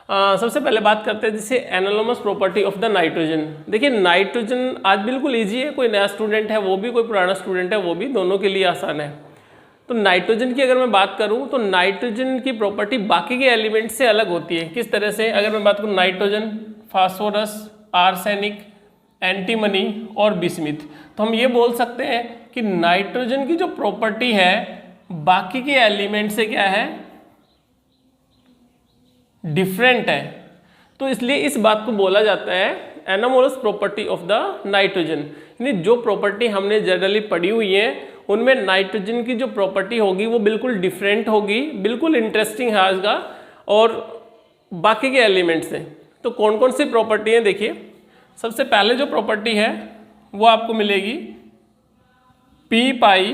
सबसे पहले बात करते हैं जैसे एनालोमस प्रॉपर्टी ऑफ द नाइट्रोजन। देखिए नाइट्रोजन आज बिल्कुल इजी है, कोई नया स्टूडेंट है वो भी, कोई पुराना स्टूडेंट है वो भी, दोनों के लिए आसान है। तो नाइट्रोजन की अगर मैं बात करूं तो नाइट्रोजन की प्रॉपर्टी बाकी के एलिमेंट से अलग होती है। किस तरह से? अगर मैं बात करूं नाइट्रोजन, फास्फोरस, आर्सेनिक, एंटीमनी और बिस्मिथ, तो हम ये बोल सकते हैं कि नाइट्रोजन की जो प्रॉपर्टी है बाकी के एलिमेंट से क्या है? डिफरेंट है। तो इसलिए इस बात को बोला जाता है anomalous property of the nitrogen. यानी जो प्रॉपर्टी हमने जनरली पढ़ी हुई है उनमें नाइट्रोजन की जो प्रॉपर्टी होगी वो बिल्कुल डिफरेंट होगी, बिल्कुल इंटरेस्टिंग है आजगा और बाकी के एलिमेंट से। तो कौन कौन सी प्रॉपर्टी है देखिए। सबसे पहले जो प्रॉपर्टी है वो आपको मिलेगी पी पाई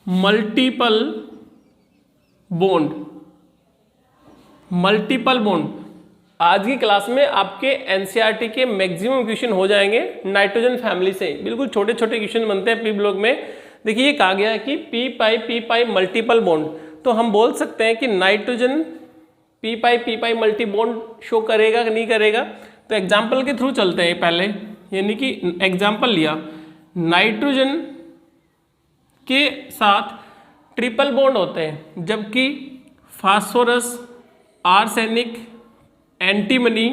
मल्टीपल बॉन्ड। आज की क्लास में आपके एनसीईआरटी के मैक्सिमम क्वेश्चन हो जाएंगे नाइट्रोजन फैमिली से, बिल्कुल छोटे छोटे क्वेश्चन बनते हैं पी ब्लॉक में। देखिए ये कहा गया है कि पी पाई मल्टीपल बॉन्ड, तो हम बोल सकते हैं कि नाइट्रोजन पी पाई मल्टी बॉन्ड शो करेगा कि नहीं करेगा। तो एग्जाम्पल के थ्रू चलते हैं पहले, यानी कि एग्जाम्पल लिया, नाइट्रोजन के साथ ट्रिपल बॉन्ड होते हैं, जबकि फास्फोरस, आर्सेनिक, एंटीमनी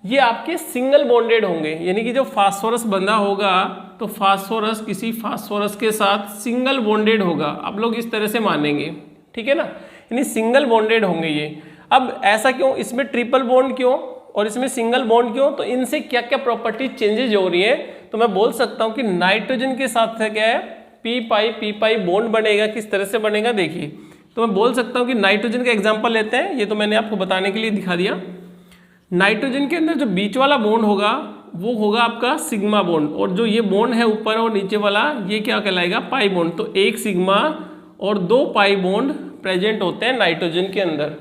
ये आपके सिंगल बॉन्डेड होंगे। यानी कि जो फास्फोरस बंधा होगा तो फास्फोरस किसी फास्फोरस के साथ सिंगल बॉन्डेड होगा, आप लोग इस तरह से मानेंगे, ठीक है ना, यानी सिंगल बॉन्डेड होंगे ये। अब ऐसा क्यों, इसमें ट्रिपल बॉन्ड क्यों और इसमें सिंगल बॉन्ड क्यों? तो इनसे क्या क्या प्रॉपर्टी चेंजेज हो रही है? तो मैं बोल सकता हूं कि नाइट्रोजन के साथ क्या है, पी पाई बॉन्ड बनेगा। किस तरह से बनेगा देखिए, तो मैं बोल सकता हूं कि नाइट्रोजन का एग्जांपल लेते हैं, ये तो मैंने आपको बताने के लिए दिखा दिया। नाइट्रोजन के अंदर जो बीच वाला बॉन्ड होगा वो होगा आपका सिग्मा बॉन्ड, और जो ये बॉन्ड है ऊपर और नीचे वाला ये क्या कहलाएगा, पाई बॉन्ड। तो एक सिग्मा और दो पाई बॉन्ड प्रेजेंट होते हैं नाइट्रोजन के अंदर।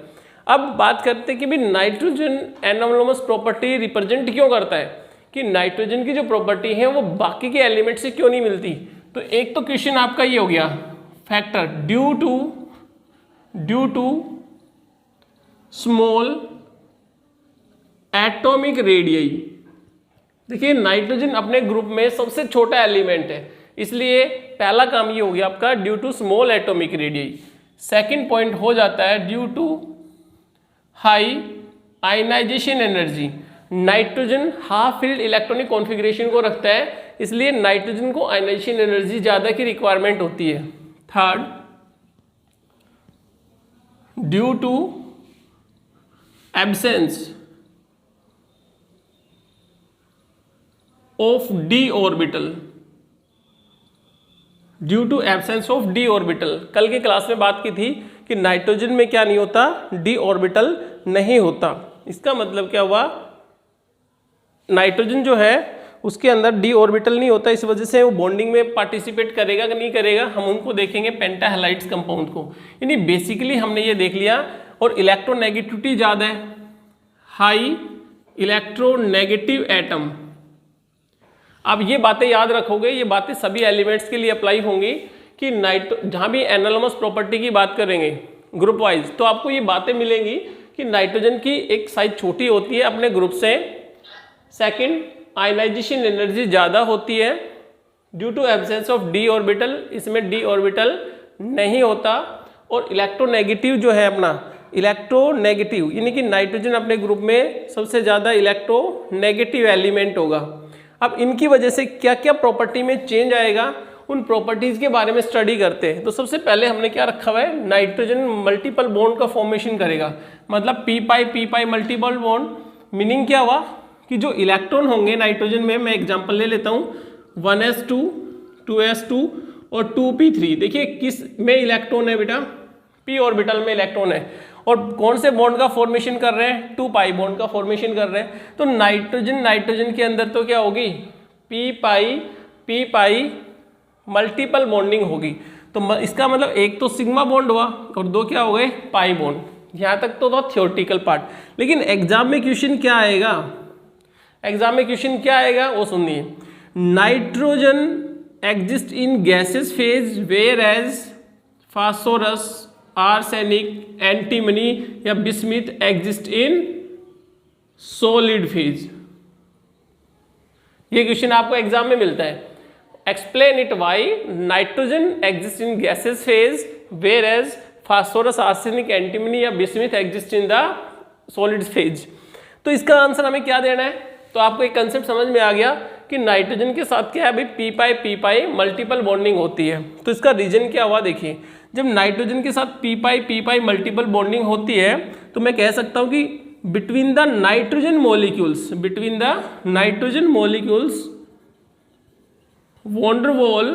अब बात करते हैं कि भाई नाइट्रोजन एनामोलस प्रॉपर्टी रिप्रेजेंट क्यों करता है, कि नाइट्रोजन की जो प्रॉपर्टी है वो बाकी के एलिमेंट से क्यों नहीं मिलती। तो एक तो क्वेश्चन आपका ये हो गया factor due to small atomic radii. देखिए नाइट्रोजन अपने ग्रुप में सबसे छोटा एलिमेंट है, इसलिए पहला काम ये हो गया आपका due to small atomic radii. Second point हो जाता है due to high ionization energy. Nitrogen half filled electronic configuration को रखता है, इसलिए नाइट्रोजन को आयनाइजेशन एनर्जी ज़्यादा की रिक्वायरमेंट होती है। Third, due to absence of d orbital. Due to absence of d orbital, कल की क्लास में बात की थी कि नाइट्रोजन में क्या नहीं होता, डी ऑर्बिटल नहीं होता। इसका मतलब क्या हुआ, नाइट्रोजन जो है उसके अंदर डी ऑर्बिटल नहीं होता, इस वजह से वो बॉन्डिंग में पार्टिसिपेट करेगा कि नहीं करेगा, हम उनको देखेंगे पेंटाहेलाइड्स कंपाउंड को। यानी बेसिकली हमने ये देख लिया। और इलेक्ट्रोनेगेटिविटी ज़्यादा है, हाई इलेक्ट्रोनेगेटिव एटम। अब ये बातें याद रखोगे, ये बातें सभी एलिमेंट्स के लिए अप्लाई होंगी कि जहाँ भी एनालॉमस प्रॉपर्टी की बात करेंगे ग्रुप वाइज, तो आपको ये बातें मिलेंगी कि नाइट्रोजन की एक साइज छोटी होती है अपने ग्रुप से। सेकंड, आयनाइजेशन एनर्जी ज़्यादा होती है due to absence of d orbital, इसमें डी ऑर्बिटल नहीं होता। और इलेक्ट्रोनेगेटिव जो है अपना, इलेक्ट्रोनेगेटिव यानी कि नाइट्रोजन अपने ग्रुप में सबसे ज़्यादा इलेक्ट्रोनेगेटिव एलिमेंट होगा। अब इनकी वजह से क्या क्या प्रॉपर्टी में चेंज आएगा, उन प्रॉपर्टीज़ के बारे में स्टडी करते हैं। तो सबसे पहले हमने क्या रखा हुआ है, नाइट्रोजन मल्टीपल बॉन्ड का फॉर्मेशन करेगा। मतलब पी पाई मल्टीपल बॉन्ड, मीनिंग क्या हुआ कि जो इलेक्ट्रॉन होंगे नाइट्रोजन में, मैं एग्जांपल ले लेता हूँ 1s2 2s2 और 2p3। देखिए किस में इलेक्ट्रॉन है बेटा, पी ऑर्बिटल में इलेक्ट्रॉन है, और कौन से बॉन्ड का फॉर्मेशन कर रहे हैं, 2 पाई बॉन्ड का फॉर्मेशन कर रहे हैं। तो नाइट्रोजन के अंदर तो क्या होगी, पी पाई मल्टीपल बॉन्डिंग होगी। तो इसका मतलब एक तो सिग्मा बॉन्ड हुआ और दो क्या हो गए, पाई बॉन्ड। यहाँ तक तो था थियोरेटिकल पार्ट, लेकिन एग्जाम में क्वेश्चन क्या आएगा, एग्जाम में क्वेश्चन क्या आएगा वो सुनिए। Nitrogen exist in gases phase whereas phosphorus, arsenic, antimony या bismuth exist in solid phase. ये क्वेश्चन आपको एग्जाम में मिलता है। Explain it why nitrogen exist in gases phase whereas phosphorus, arsenic, antimony या bismuth exist in the solid phase. तो इसका answer हमें क्या देना है? तो आपको एक कंसेप्ट समझ में आ गया कि नाइट्रोजन के साथ क्या है भाई, पी पाई मल्टीपल बॉन्डिंग होती है। तो इसका रीजन क्या हुआ देखिए, जब नाइट्रोजन के साथ पी पाई मल्टीपल बॉन्डिंग होती है तो मैं कह सकता हूं कि between the nitrogen molecules van der Waals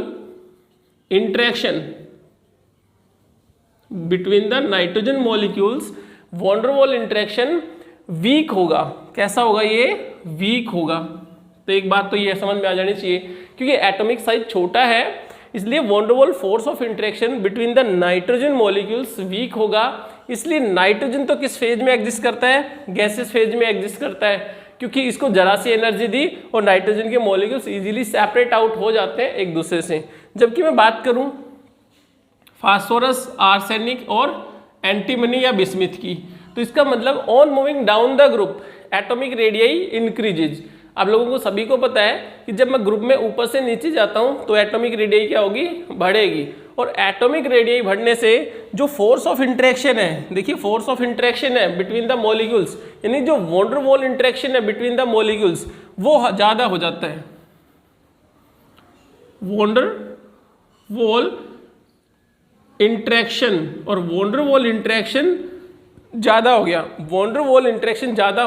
interaction, between the nitrogen molecules van der Waals interaction weak होगा। कैसा होगा? ये वीक होगा। तो एक बात तो ये समझ में आ जानी चाहिए, क्योंकि एटॉमिक साइज छोटा है इसलिए van der Waals force of interaction between the nitrogen molecules weak होगा। इसलिए नाइट्रोजन तो किस फेज में एग्जिस्ट करता है? गैसेस फेज में एग्जिस्ट करता है, क्योंकि इसको जरा सी एनर्जी दी और नाइट्रोजन के मॉलिक्यूल्स इजीली सेपरेट आउट हो जाते हैं एक दूसरे से। जबकि मैं बात करूं फास्फोरस, आर्सेनिक और एंटीमनी या बिस्मिथ की, तो इसका मतलब on moving down the group atomic radii increases. आप लोगों को सभी को पता है कि जब मैं ग्रुप में ऊपर से नीचे जाता हूं तो एटॉमिक रेडियई क्या होगी? बढ़ेगी। और एटॉमिक रेडियई बढ़ने से जो फोर्स ऑफ इंटरेक्शन है, देखिए फोर्स ऑफ इंटरेक्शन है बिटवीन द मॉलिक्यूल्स, यानी जो वॉन डर वॉल इंटरेक्शन है बिटवीन द मॉलिक्यूल्स वो ज्यादा हो जाता है। वॉन डर वॉल इंटरेक्शन और वॉन डर वॉल इंटरेक्शन ज़्यादा हो गया। वॉन डर वॉल इंटरेक्शन ज़्यादा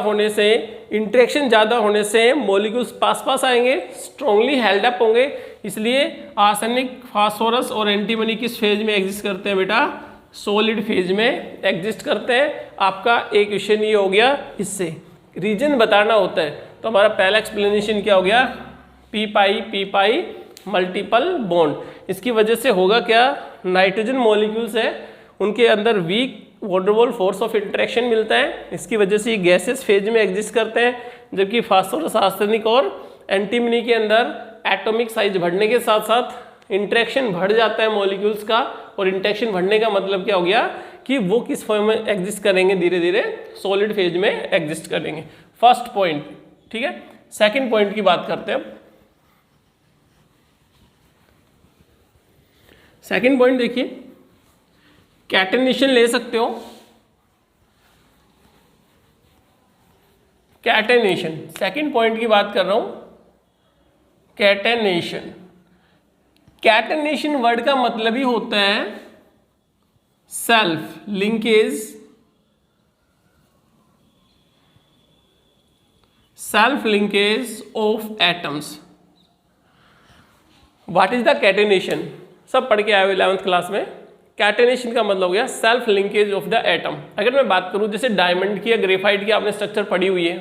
होने से मॉलिक्यूल्स पास आएंगे, स्ट्रांगली हेल्ड अप होंगे। इसलिए आर्सेनिक, फास्फोरस और एंटीमनी किस फेज में एग्जिस्ट करते हैं बेटा? सॉलिड फेज में एग्जिस्ट करते हैं। आपका एक क्वेश्चन ये हो गया, इससे रीजन बताना होता है। तो हमारा पहला एक्सप्लेनेशन क्या हो गया? पी पाई मल्टीपल बॉन्ड। इसकी वजह से होगा क्या? नाइट्रोजन मॉलिक्यूल्स है उनके अंदर weak van der Waals force of interaction मिलता है। इसकी वजह से ये गैसेस फेज में एग्जिस्ट करते हैं। जबकि फास्फोरस, आर्सेनिक और एंटीमनी के अंदर एटॉमिक साइज बढ़ने के साथ साथ इंटरेक्शन बढ़ जाता है मॉलिक्यूल्स का। और इंटरेक्शन बढ़ने का मतलब क्या हो गया कि वो किस फॉर्म में एग्जिस्ट करेंगे? धीरे धीरे सॉलिड फेज में एग्जिस्ट करेंगे। फर्स्ट पॉइंट, ठीक है। सेकेंड पॉइंट की बात करते हैं। सेकेंड पॉइंट देखिए, कैटेनेशन ले सकते हो। कैटेनेशन, सेकेंड पॉइंट की बात कर रहा हूं। कैटेनेशन, कैटेनेशन वर्ड का मतलब ही होता है self linkage of atoms. What is the catenation? सब पढ़ के आए हो 11th क्लास में। कैटेनेशन का मतलब हो गया self linkage of the atom. अगर मैं बात करूं जैसे डायमंड की या ग्रेफाइट की आपने स्ट्रक्चर पढ़ी हुई है,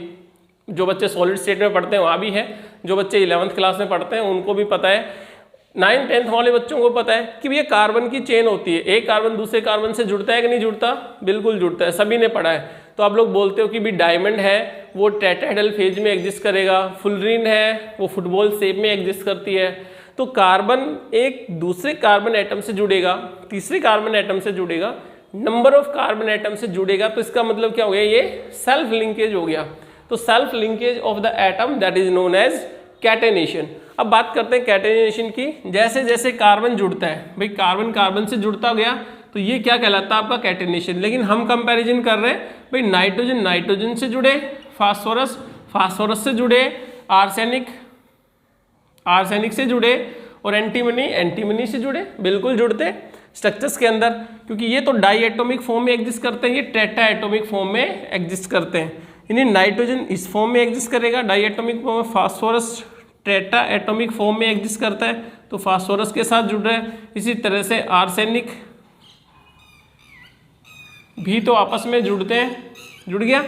जो बच्चे सॉलिड स्टेट में पढ़ते हैं वहाँ भी है, जो बच्चे 11th क्लास में पढ़ते हैं उनको भी पता है, 9th 10th वाले बच्चों को पता है कि ये कार्बन की चेन होती है। एक कार्बन दूसरे कार्बन से जुड़ता है कि नहीं जुड़ता? बिल्कुल जुड़ता है, सभी ने पढ़ा है। तो आप लोग बोलते हो कि भी डायमंड है वो टेट्राहेड्रल फेज में एग्जिस्ट करेगा, फुलरीन है वो फुटबॉल शेप में एग्जिस्ट करती है। तो कार्बन एक दूसरे कार्बन एटम से जुड़ेगा, तीसरे कार्बन एटम से जुड़ेगा, नंबर ऑफ कार्बन एटम से जुड़ेगा। तो इसका मतलब क्या हो गया? ये सेल्फ लिंकेज हो गया। तो self linkage of the atom that is known as catenation. अब बात करते हैं कैटेनेशन की। जैसे जैसे कार्बन जुड़ता है, भाई कार्बन कार्बन से जुड़ता गया तो ये क्या कहलाता है? आपका कैटेनेशन। लेकिन हम कंपैरिजन कर रहे हैं, भाई नाइट्रोजन नाइट्रोजन से जुड़े, फास्फोरस फास्फोरस से जुड़े, आर्सेनिक से जुड़े और एंटीमनी से जुड़े। बिल्कुल जुड़ते स्ट्रक्चर्स के अंदर, क्योंकि ये तो डाई एटॉमिक फॉर्म में एग्जिस्ट करते हैं, ये टेट्रा एटॉमिक फॉर्म में एग्जिस्ट करते हैं। यानी नाइट्रोजन इस फॉर्म में एग्जिस्ट करेगा डाई एटॉमिक फॉर्म में, फास्फोरस टेट्रा एटॉमिक फॉर्म में एग्जिस्ट करता है तो फास्फोरस के साथ जुड़ रहा है। इसी तरह से आर्सेनिक भी तो आपस में जुड़ते हैं, जुड़ गया।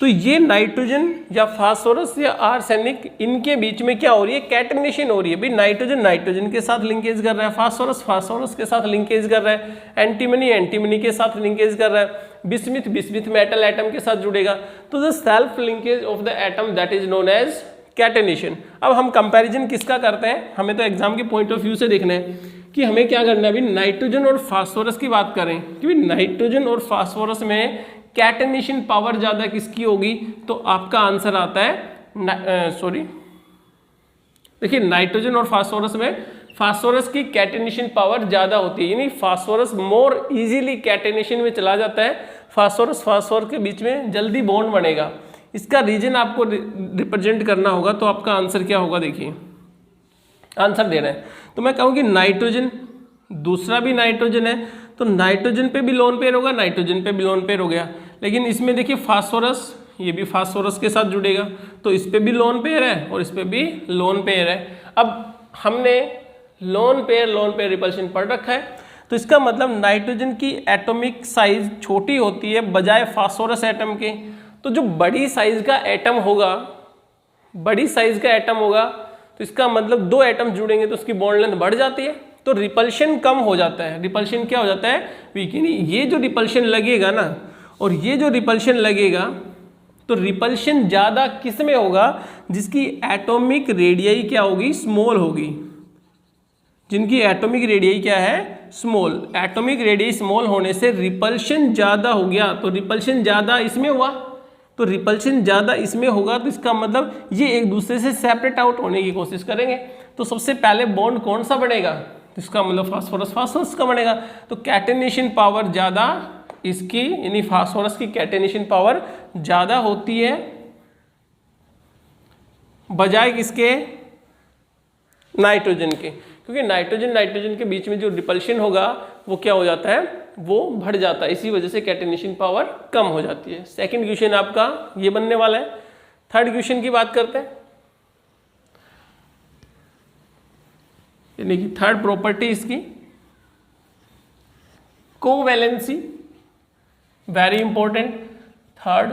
तो ये नाइट्रोजन या फास्फोरस या आर्सेनिक, इनके बीच में क्या हो रही है? कैटेनेशन हो रही है। भाई नाइट्रोजन नाइट्रोजन के साथ लिंकेज कर रहा है, फास्फोरस फास्फोरस के साथ लिंकेज कर रहा है, एंटीमनी के साथ लिंकेज कर रहा है, बिस्मिथ मेटल एटम के साथ जुड़ेगा। तो the self linkage of the atom that is known as catenation. अब हम कंपैरिजन किसका करते हैं? हमें तो एग्जाम के पॉइंट ऑफ व्यू से देखना है कि हमें क्या करना है, अभी नाइट्रोजन और फास्फोरस की बात करें कि नाइट्रोजन और फास्फोरस में कैटेनेशन पावर ज़्यादा किसकी होगी, तो आपका आंसर आता है देखिए नाइट्रोजन और फास्फोरस में फास्फोरस की कैटेनेशन पावर ज़्यादा होती है, यानी फास्फोरस मोर इजीली कैटेनेशन में चला जाता है, फास्फोरस के बीच में जल्दी बॉन्ड बनेगा। इसका रीजन आपको रिप्रेजेंट करना होगा, तो आपका आंसर क्या होगा, देखिए आंसर दे रहे हैं तो मैं कहूँ कि नाइट्रोजन, दूसरा भी नाइट्रोजन है तो नाइट्रोजन पे भी लोन पेयर होगा, नाइट्रोजन पे भी लोन पेयर हो गया, लेकिन इसमें देखिए फास्फोरस, ये भी फास्फोरस के साथ जुड़ेगा तो इस पे भी लोन पेयर है और इस पे भी लोन पेयर है। अब हमने लोन पेयर रिपल्शन पढ़ रखा है, तो इसका मतलब नाइट्रोजन की एटॉमिक साइज छोटी होती है बजाय फास्फोरस एटम के, तो जो बड़ी साइज का एटम होगा तो इसका मतलब दो एटम जुड़ेंगे तो उसकी बॉन्ड लेंथ बढ़ जाती है, तो रिपल्शन कम हो जाता है। रिपल्शन क्या हो जाता है, वीक। ये जो रिपल्शन लगेगा ना और ये जो रिपल्शन लगेगा, तो रिपल्शन ज़्यादा किस में होगा, जिसकी एटॉमिक रेडियस क्या होगी, स्मॉल होगी, जिनकी एटॉमिक रेडियस क्या है, स्मॉल। एटॉमिक रेडियस स्मॉल होने से रिपल्शन ज़्यादा हो गया, तो रिपल्शन ज़्यादा इसमें हुआ, तो रिपल्शन ज़्यादा इसमें होगा, तो इसका मतलब ये एक दूसरे से सेपरेट आउट होने की कोशिश करेंगे। तो सबसे पहले बॉन्ड कौन सा बनेगा, तो इसका मतलब फास्फोरस का बनेगा। तो कैटेनेशन पावर ज़्यादा इसकी, यानी फास्फोरस की कैटेनेशन पावर ज़्यादा होती है बजाय किसके, नाइट्रोजन के, क्योंकि नाइट्रोजन के बीच में जो रिपल्शन होगा वो क्या हो जाता है, वो बढ़ जाता है, इसी वजह से कैटेनेशन पावर कम हो जाती है। सेकंड क्वेश्चन आपका ये बनने वाला है। थर्ड क्वेश्चन की बात करते हैं, यानी कि थर्ड प्रॉपर्टी इसकी covalency, very important. Third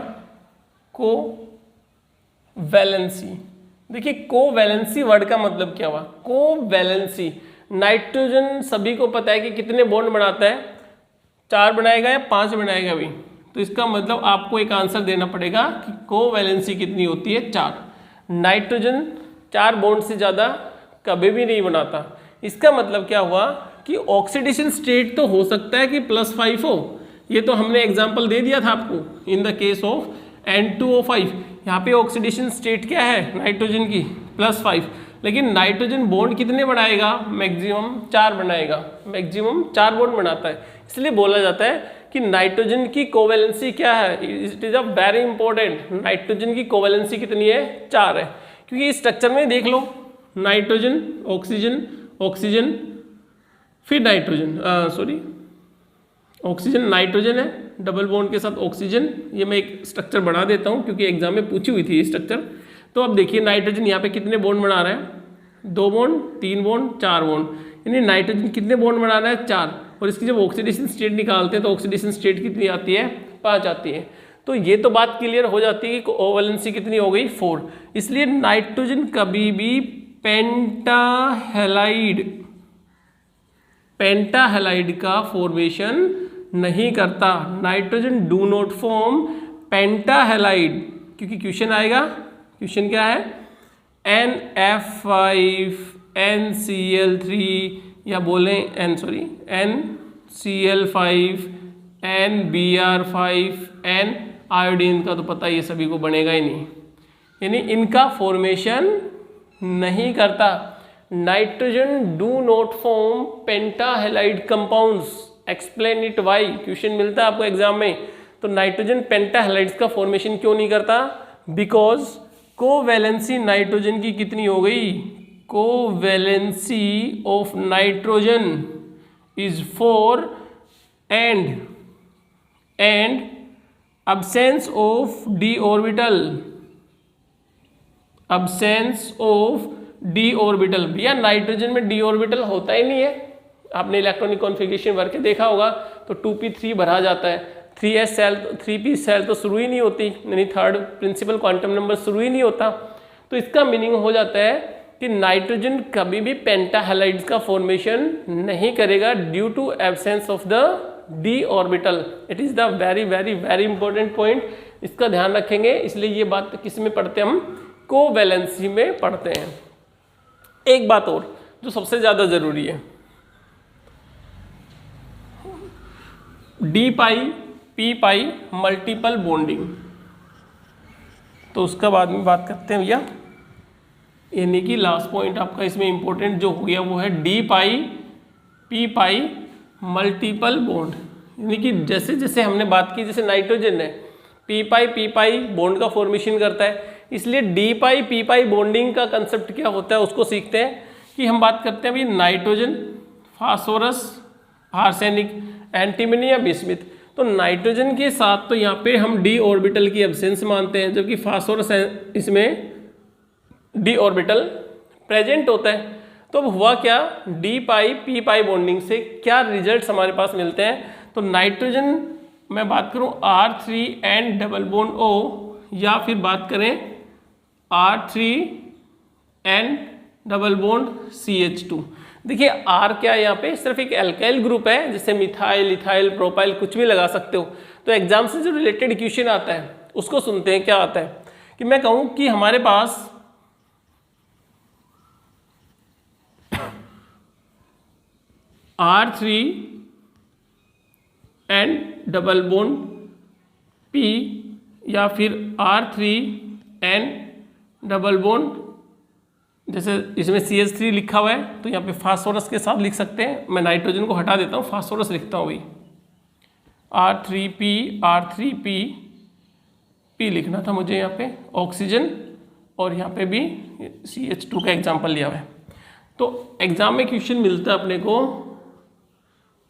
covalency, देखिए कोवैलेंसी वर्ड का मतलब क्या हुआ, कोवैलेंसी। नाइट्रोजन सभी को पता है कि कितने बॉन्ड बनाता है, 4 बनाएगा या 5 बनाएगा भी, तो इसका मतलब आपको एक आंसर देना पड़ेगा कि कोवैलेंसी कितनी होती है, 4। नाइट्रोजन 4 बॉन्ड से ज़्यादा कभी भी नहीं बनाता। इसका मतलब क्या हुआ कि ऑक्सीडेशन स्टेट तो हो सकता है कि +5 हो, ये तो हमने एग्जाम्पल दे दिया था आपको in the case of N2O5। यहाँ पे ऑक्सीडेशन स्टेट क्या है नाइट्रोजन की, +5, लेकिन नाइट्रोजन बॉन्ड कितने बनाएगा, मैक्सिमम 4 बनाएगा, मैक्सिमम 4 बॉन्ड बनाता है। इसलिए बोला जाता है कि नाइट्रोजन की कोवैलेंसी क्या है, it is a very important. Nitrogen की कोवैलेंसी कितनी है, 4 है, क्योंकि इस स्ट्रक्चर में देख लो, नाइट्रोजन ऑक्सीजन ऑक्सीजन फिर नाइट्रोजन, ऑक्सीजन नाइट्रोजन है, डबल बॉन्ड के साथ ऑक्सीजन। ये मैं एक स्ट्रक्चर बना देता हूँ क्योंकि एग्जाम में पूछी हुई थी ये स्ट्रक्चर। तो अब देखिए नाइट्रोजन यहाँ पे कितने बॉन्ड बना रहा है, 2 बॉन्ड, 3 बॉन्ड, 4 बॉन्ड, यानी नाइट्रोजन कितने बॉन्ड बना रहा है, 4। और इसकी जब ऑक्सीडेशन स्टेट निकालते हैं तो ऑक्सीडेशन स्टेट कितनी आती है, 5 आती है। तो ये तो बात क्लियर हो जाती है कि कोवैलेंसी कितनी हो गई, 4। इसलिए नाइट्रोजन कभी भी पेंटाहेलाइड का फॉर्मेशन नहीं करता। Nitrogen do not form pentahalide, क्योंकि क्वेश्चन आएगा, क्वेश्चन क्या है, NF5 NCl3 या बोलें NCl5 NBr5 N आयोडीन का तो पता ये सभी को बनेगा ही नहीं, यानी इनका फॉर्मेशन नहीं करता। Nitrogen do not form pentahalide compounds, explain it Y, question मिलता है आपको एग्जाम में। तो नाइट्रोजन पेंटाहेलाइड्स का फॉर्मेशन क्यों नहीं करता, बिकॉज कोवैलेंसी नाइट्रोजन की कितनी हो गई, covalency of nitrogen is 4 and absence of d orbital, भैया नाइट्रोजन में d ऑर्बिटल होता ही नहीं है। आपने इलेक्ट्रॉनिक कॉन्फ़िगरेशन भर के देखा होगा तो 2p3 भरा जाता है, 3s सेल 3p सेल तो शुरू ही नहीं होती, यानी थर्ड प्रिंसिपल क्वांटम नंबर शुरू ही नहीं होता। तो इसका मीनिंग हो जाता है कि नाइट्रोजन कभी भी पेंटाहेलाइड्स का फॉर्मेशन नहीं करेगा due to absence of the d orbital. It is the very very very important point, इसका ध्यान रखेंगे। इसलिए ये बात किस में पढ़ते हैं, हम कोवैलेंसी में पढ़ते हैं। एक बात और जो सबसे ज़्यादा ज़रूरी है, डी पाई पी पाई मल्टीपल बॉन्डिंग। तो उसका बाद में बात करते हैं भैया, यानी कि लास्ट पॉइंट आपका इसमें इंपॉर्टेंट जो हो गया वो है डी पाई पी पाई मल्टीपल बॉन्ड। यानी कि जैसे जैसे हमने बात की, जैसे नाइट्रोजन है पी पाई बॉन्ड का फॉर्मेशन करता है, इसलिए डी पाई पी पाई बॉन्डिंग का कंसेप्ट क्या होता है उसको सीखते हैं। कि हम बात करते हैं अभी नाइट्रोजन, फास्फोरस, आर्सेनिक, एंटीमनी या बिस्मिथ। तो नाइट्रोजन के साथ तो यहाँ पे हम डी ऑर्बिटल की एब्सेंस मानते हैं, जबकि फास्फोरस इसमें डी ऑर्बिटल प्रेजेंट होता है। तो अब हुआ क्या, डी पाई पी पाई बॉन्डिंग से क्या रिजल्ट्स हमारे पास मिलते हैं। तो नाइट्रोजन मैं बात करूं R3N डबल बॉन्ड O, या फिर बात करें R3N डबल बॉन्ड CH2। देखिए R क्या है यहाँ पे, सिर्फ एक एल्काइल ग्रुप है, जैसे मिथाइल, इथाइल, प्रोपाइल कुछ भी लगा सकते हो। तो एग्जाम से जो रिलेटेड इक्वेशन आता है उसको सुनते हैं। क्या आता है कि मैं कहूँ कि हमारे पास R3N डबल बॉन्ड P या फिर R3N डबल बॉन्ड, जैसे इसमें CH3 लिखा हुआ है तो यहाँ पे फास्फोरस के साथ लिख सकते हैं। मैं नाइट्रोजन को हटा देता हूँ, फास्फोरस लिखता हूँ भाई, R3P लिखना था मुझे यहाँ पे, ऑक्सीजन, और यहाँ पे भी CH2 का एग्जाम्पल लिया हुआ है। तो एग्जाम में क्वेश्चन मिलता है अपने को,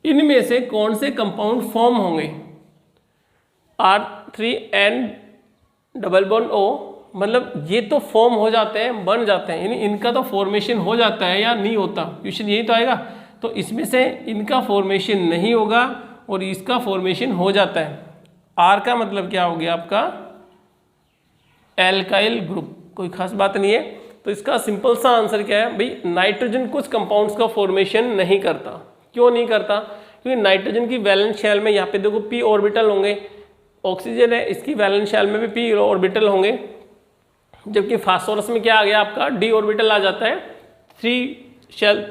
इनमें से कौन से कंपाउंड फॉर्म होंगे। R3N डबल बॉन्ड O, मतलब ये तो फॉर्म हो जाते हैं, बन जाते हैं, यानी इनका तो फॉर्मेशन हो जाता है या नहीं होता, क्वेश्चन यही तो आएगा। तो इसमें से इनका फॉर्मेशन नहीं होगा और इसका फॉर्मेशन हो जाता है। R का मतलब क्या हो गया आपका, एल्काइल ग्रुप, कोई खास बात नहीं है। तो इसका सिंपल सा आंसर क्या है भाई, नाइट्रोजन कुछ कंपाउंड्स का फॉर्मेशन नहीं करता। क्यों नहीं करता, क्योंकि नाइट्रोजन की वैलेंस शेल में यहाँ पे देखो p ऑर्बिटल होंगे, ऑक्सीजन है इसकी वैलेंस शेल में भी p ऑर्बिटल होंगे, जबकि फास्फोरस में क्या आ गया आपका d ऑर्बिटल आ जाता है,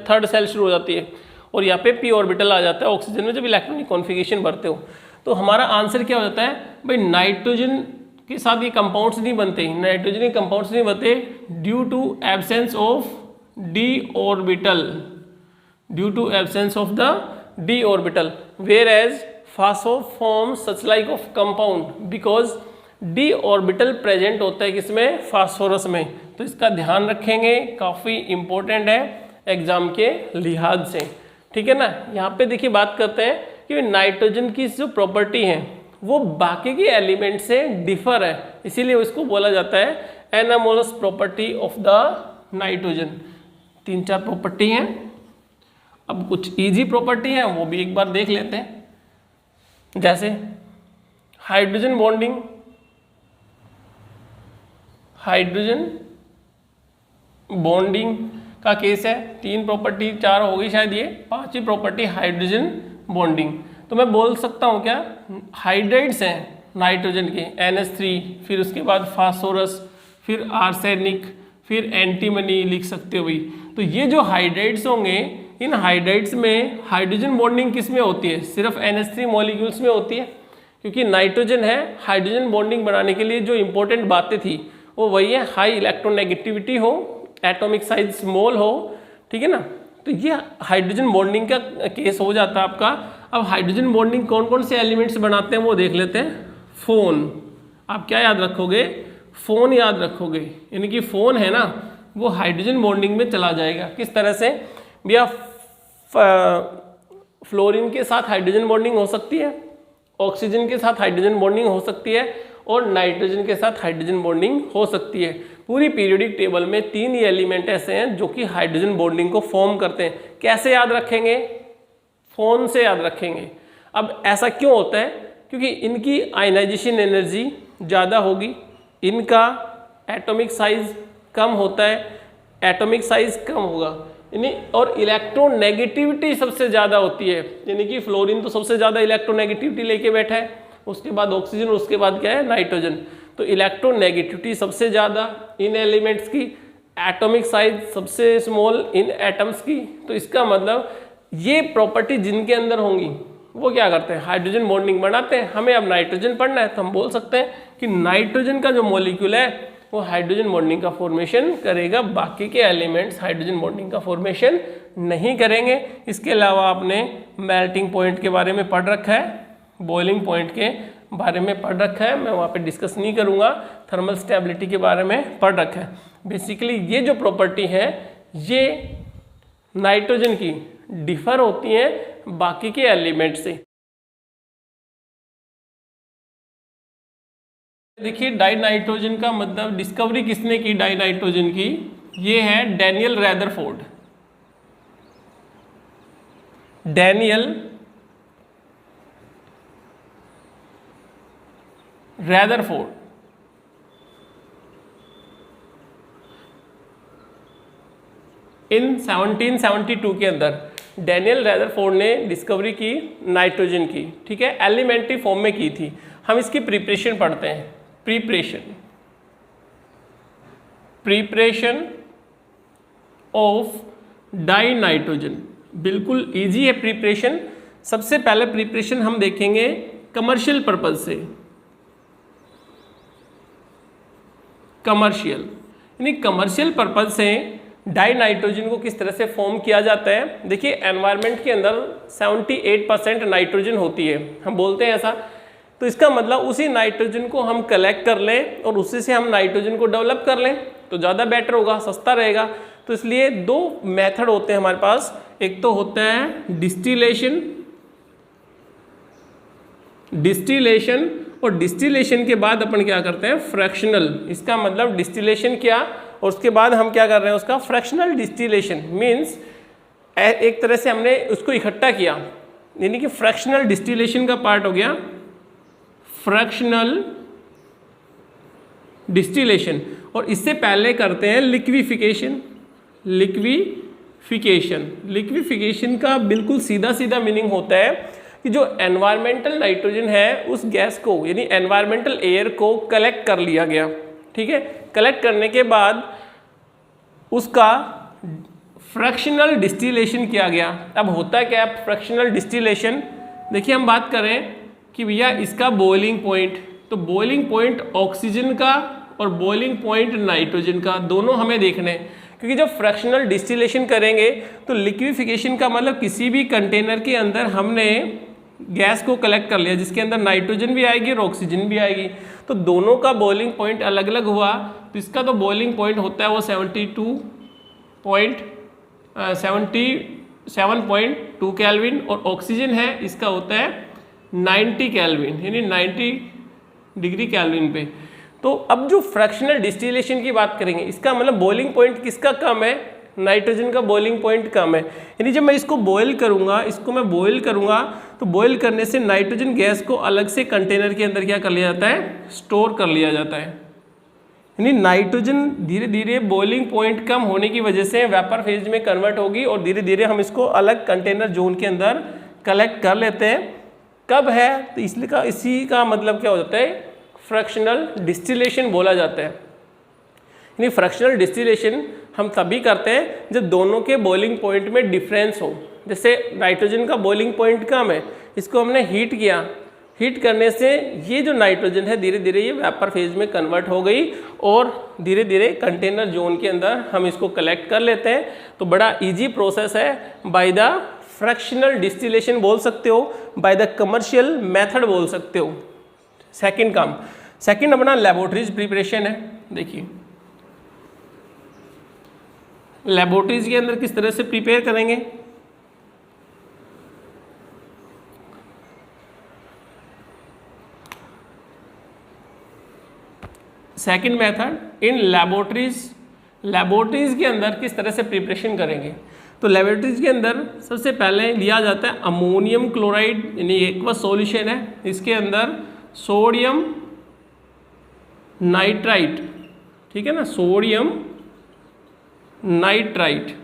थर्ड सेल शुरू हो जाती है, और यहाँ पे p ऑर्बिटल आ जाता है ऑक्सीजन में जब इलेक्ट्रॉनिक कॉन्फ़िगरेशन भरते हो। तो हमारा आंसर क्या हो जाता है भाई, नाइट्रोजन के साथ ये कंपाउंड्स नहीं बनते, नाइट्रोजन के कंपाउंड्स नहीं बनते due to absence of d orbital, due to absence of the d orbital, whereas phospho forms such like of compound because d orbital present होता है किसमें, फास्फोरस में। तो इसका ध्यान रखेंगे, काफ़ी इंपॉर्टेंट है एग्जाम के लिहाज से, ठीक है ना। यहाँ पे देखिए बात करते हैं कि नाइट्रोजन की जो प्रॉपर्टी है वो बाकी के एलिमेंट से डिफर है, इसीलिए उसको बोला जाता है anomalous property of the nitrogen. 3-4 property हैं। अब कुछ इजी प्रॉपर्टी है वो भी एक बार देख लेते हैं, जैसे हाइड्रोजन बॉन्डिंग, हाइड्रोजन बॉन्डिंग का केस है। 3 प्रॉपर्टी, 4 हो गई शायद, ये 5वीं प्रॉपर्टी हाइड्रोजन बॉन्डिंग। तो मैं बोल सकता हूँ क्या, हाइड्राइड्स हैं नाइट्रोजन के NH3, फिर उसके बाद फास्फोरस, फिर आर्सेनिक, फिर एंटीमनी लिख सकते हो भाई। तो ये जो हाइड्राइड्स होंगे, इन हाइड्राइड्स में हाइड्रोजन बॉन्डिंग किस में होती है, सिर्फ NH3 मॉलिक्यूल्स में होती है, क्योंकि नाइट्रोजन है। हाइड्रोजन बॉन्डिंग बनाने के लिए जो इंपॉर्टेंट बातें थी वो वही है, हाई इलेक्ट्रोनेगेटिविटी हो, एटॉमिक साइज स्मॉल हो, ठीक है ना। तो ये हाइड्रोजन बॉन्डिंग का केस हो जाता है आपका। अब हाइड्रोजन बॉन्डिंग कौन कौन से एलिमेंट्स बनाते हैं वो देख लेते हैं। फोन, आप क्या याद रखोगे, फोन याद रखोगे, यानी कि फोन है ना वो हाइड्रोजन बॉन्डिंग में चला जाएगा। किस तरह से भैया, फ्लोरीन के साथ हाइड्रोजन बॉन्डिंग हो सकती है, ऑक्सीजन के साथ हाइड्रोजन बॉन्डिंग हो सकती है, और नाइट्रोजन के साथ हाइड्रोजन बॉन्डिंग हो सकती है। पूरी पीरियोडिक टेबल में 3 ही एलिमेंट ऐसे हैं जो कि हाइड्रोजन बॉन्डिंग को फॉर्म करते हैं। कैसे याद रखेंगे, फोन से याद रखेंगे। अब ऐसा क्यों होता है, क्योंकि इनकी आयनाइजेशन एनर्जी ज़्यादा होगी, इनका एटॉमिक साइज कम होता है, एटॉमिक साइज कम होगा यानी, और इलेक्ट्रोनेगेटिविटी सबसे ज़्यादा होती है, यानी कि फ्लोरीन तो सबसे ज़्यादा इलेक्ट्रोनेगेटिविटी लेके बैठा है, उसके बाद ऑक्सीजन, उसके बाद क्या है नाइट्रोजन। तो इलेक्ट्रोनेगेटिविटी सबसे ज़्यादा इन एलिमेंट्स की, एटॉमिक साइज सबसे स्मॉल इन एटम्स की। तो इसका मतलब ये प्रॉपर्टी जिनके अंदर होंगी वो क्या करते हैं, हाइड्रोजन बॉन्डिंग बनाते हैं। हमें अब नाइट्रोजन पढ़ना है तो हम बोल सकते हैं कि नाइट्रोजन का जो मॉलिक्यूल है वो हाइड्रोजन बॉन्डिंग का फॉर्मेशन करेगा, बाकी के एलिमेंट्स हाइड्रोजन बॉन्डिंग का फॉर्मेशन नहीं करेंगे। इसके अलावा आपने मेल्टिंग पॉइंट के बारे में पढ़ रखा है, बॉइलिंग पॉइंट के बारे में पढ़ रखा है, मैं वहाँ पे डिस्कस नहीं करूँगा। थर्मल स्टेबिलिटी के बारे में पढ़ रखा है। बेसिकली ये जो प्रॉपर्टी है ये नाइट्रोजन की डिफर होती हैं बाकी के एलिमेंट से। देखिए डाई नाइट्रोजन का मतलब डिस्कवरी किसने की डाई नाइट्रोजन की, ये है डैनियल रैदरफोर्ड। डैनियल रैदरफोर्ड इन 1772 के अंदर डैनियल रैदरफोर्ड ने डिस्कवरी की नाइट्रोजन की, ठीक है, एलिमेंट्री फॉर्म में की थी। हम इसकी प्रिपरेशन पढ़ते हैं, प्रिपरेशन ऑफ डाई नाइट्रोजन। बिल्कुल इजी है प्रिपरेशन। सबसे पहले प्रिपरेशन हम देखेंगे कमर्शियल पर्पज से, कमर्शियल पर्पज से डाई नाइट्रोजन को किस तरह से फॉर्म किया जाता है। देखिए एनवायरनमेंट के अंदर 78% नाइट्रोजन होती है, हम बोलते हैं ऐसा, तो इसका मतलब उसी नाइट्रोजन को हम कलेक्ट कर लें और उसी से हम नाइट्रोजन को डेवलप कर लें तो ज़्यादा बेटर होगा, सस्ता रहेगा। तो इसलिए दो मेथड होते हैं हमारे पास, एक तो होता है डिस्टिलेशन और डिस्टिलेशन के बाद अपन क्या करते हैं, फ्रैक्शनल। इसका मतलब डिस्टिलेशन किया और उसके बाद हम क्या कर रहे हैं, उसका फ्रैक्शनल डिस्टिलेशन। मीन्स एक तरह से हमने उसको इकट्ठा किया, यानी कि फ्रैक्शनल डिस्टिलेशन का पार्ट हो गया फ्रैक्शनल डिस्टिलेशन। और इससे पहले करते हैं लिक्विफिकेशन। लिक्विफिकेशन का बिल्कुल सीधा सीधा मीनिंग होता है कि जो एनवायरमेंटल नाइट्रोजन है उस गैस को, यानी एनवायरमेंटल एयर को कलेक्ट कर लिया गया, ठीक है। कलेक्ट करने के बाद उसका फ्रैक्शनल डिस्टिलेशन किया गया। अब होता क्या है फ्रैक्शनल डिस्टिलेशन, देखिए हम बात करें कि भैया इसका बॉइलिंग पॉइंट, तो बॉइलिंग पॉइंट ऑक्सीजन का और बॉइलिंग पॉइंट नाइट्रोजन का दोनों हमें देखने हैं। क्योंकि जब फ्रैक्शनल डिस्टिलेशन करेंगे तो लिक्विफिकेशन का मतलब किसी भी कंटेनर के अंदर हमने गैस को कलेक्ट कर लिया जिसके अंदर नाइट्रोजन भी आएगी और ऑक्सीजन भी आएगी, तो दोनों का बॉइलिंग पॉइंट अलग अलग हुआ। तो इसका तो बॉइलिंग पॉइंट होता है वो 77.2 केल्विन और ऑक्सीजन है इसका होता है 90 केल्विन, यानी 90 डिग्री केल्विन पे। तो अब जो फ्रैक्शनल डिस्टिलेशन की बात करेंगे, इसका मतलब बॉइलिंग पॉइंट किसका कम है, नाइट्रोजन का बॉइलिंग पॉइंट कम है। यानी जब मैं इसको बॉयल करूंगा, तो बॉयल करने से नाइट्रोजन गैस को अलग से कंटेनर के अंदर क्या कर लिया जाता है, स्टोर कर लिया जाता है। यानी नाइट्रोजन धीरे धीरे बॉइलिंग पॉइंट कम होने की वजह से वेपर फेज में कन्वर्ट होगी और धीरे धीरे हम इसको अलग कंटेनर जोन के अंदर कलेक्ट कर लेते हैं। कब है, तो इसलिए इसी का मतलब क्या हो जाता है, फ्रैक्शनल डिस्टिलेशन बोला जाता है। यानी फ्रैक्शनल डिस्टिलेशन हम तभी करते हैं जब दोनों के बॉइलिंग पॉइंट में डिफरेंस हो। जैसे नाइट्रोजन का बॉइलिंग पॉइंट कम है, इसको हमने हीट किया, हीट करने से ये जो नाइट्रोजन है धीरे धीरे ये वेपर फेज में कन्वर्ट हो गई और धीरे धीरे कंटेनर जोन के अंदर हम इसको कलेक्ट कर लेते हैं। तो बड़ा इजी प्रोसेस है, बाय द फ्रैक्शनल डिस्टिलेशन बोल सकते हो, बाय द कमर्शियल मेथड बोल सकते हो। सेकंड अपना लेबोरेटरीज प्रिपरेशन है। देखिए लेबोरेटरीज के अंदर किस तरह से प्रिपेयर करेंगे, सेकंड मेथड इन लेबोरेटरीज के अंदर किस तरह से प्रिपरेशन करेंगे। तो लेबोरेटरीज के अंदर सबसे पहले लिया जाता है अमोनियम क्लोराइड, यानी एक्वस सॉल्यूशन है, इसके अंदर सोडियम नाइट्राइट, ठीक है ना, सोडियम नाइट्राइट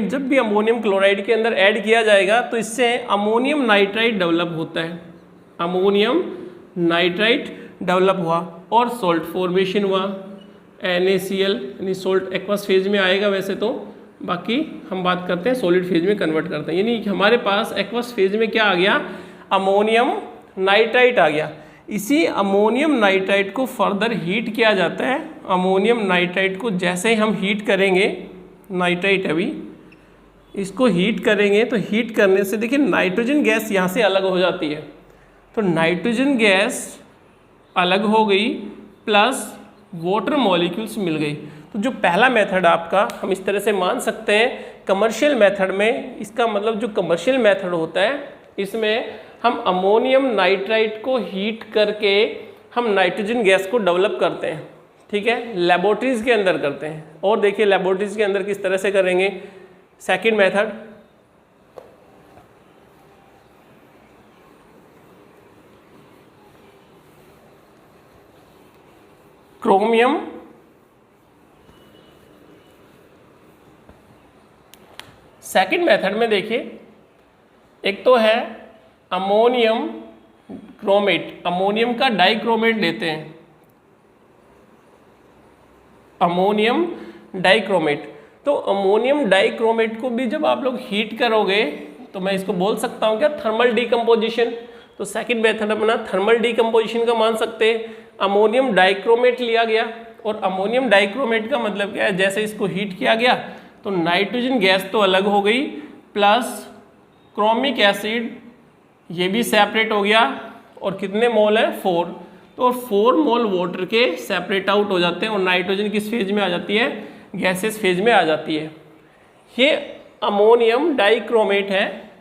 जब भी अमोनियम क्लोराइड के अंदर ऐड किया जाएगा तो इससे अमोनियम नाइट्राइट डेवलप होता है, अमोनियम नाइट्राइट डेवलप हुआ और सॉल्ट फॉर्मेशन हुआ, NaCl, यानी सॉल्ट एक्वस फेज में आएगा वैसे तो बाकी हम बात करते हैं सॉलिड फेज में कन्वर्ट करते हैं। यानी हमारे पास एक्वस फेज में क्या आ गया, अमोनियम नाइट्राइट आ गया। इसी अमोनियम नाइट्राइट को फर्दर हीट किया जाता है। अमोनियम नाइट्राइट को जैसे ही हम हीट करेंगे, नाइट्राइट अभी इसको हीट करेंगे तो हीट करने से देखिए नाइट्रोजन गैस यहाँ से अलग हो जाती है। तो नाइट्रोजन गैस अलग हो गई प्लस वाटर मॉलिक्यूल्स मिल गई। तो जो पहला मेथड आपका हम इस तरह से मान सकते हैं कमर्शियल मेथड में, इसका मतलब जो कमर्शियल मेथड होता है इसमें हम अमोनियम नाइट्राइट को हीट करके हम नाइट्रोजन गैस को डेवलप करते हैं, ठीक है, लेबोरेटरीज के अंदर करते हैं। और देखिए लेबोरेटरीज के अंदर किस तरह से करेंगे। Second method, chromium second method में देखिए एक तो है अमोनियम क्रोमेट, अमोनियम का डाइक्रोमेट लेते हैं, अमोनियम डाइक्रोमेट। तो अमोनियम डाइक्रोमेट को भी जब आप लोग हीट करोगे तो मैं इसको बोल सकता हूँ क्या, थर्मल डीकम्पोजिशन। तो सेकंड मेथड अपना थर्मल डीकम्पोजिशन का मान सकते हैं। अमोनियम डाइक्रोमेट लिया गया और अमोनियम डाइक्रोमेट का मतलब क्या है, जैसे इसको हीट किया गया तो नाइट्रोजन गैस तो अलग हो गई प्लस क्रोमिक एसिड ये भी सेपरेट हो गया। और कितने मोल है, 4। तो 4 मोल वाटर के सेपरेट आउट हो जाते हैं और नाइट्रोजन किस फेज में आ जाती है, गैसेस फेज में आ जाती है। ये अमोनियम डाइक्रोमेट है,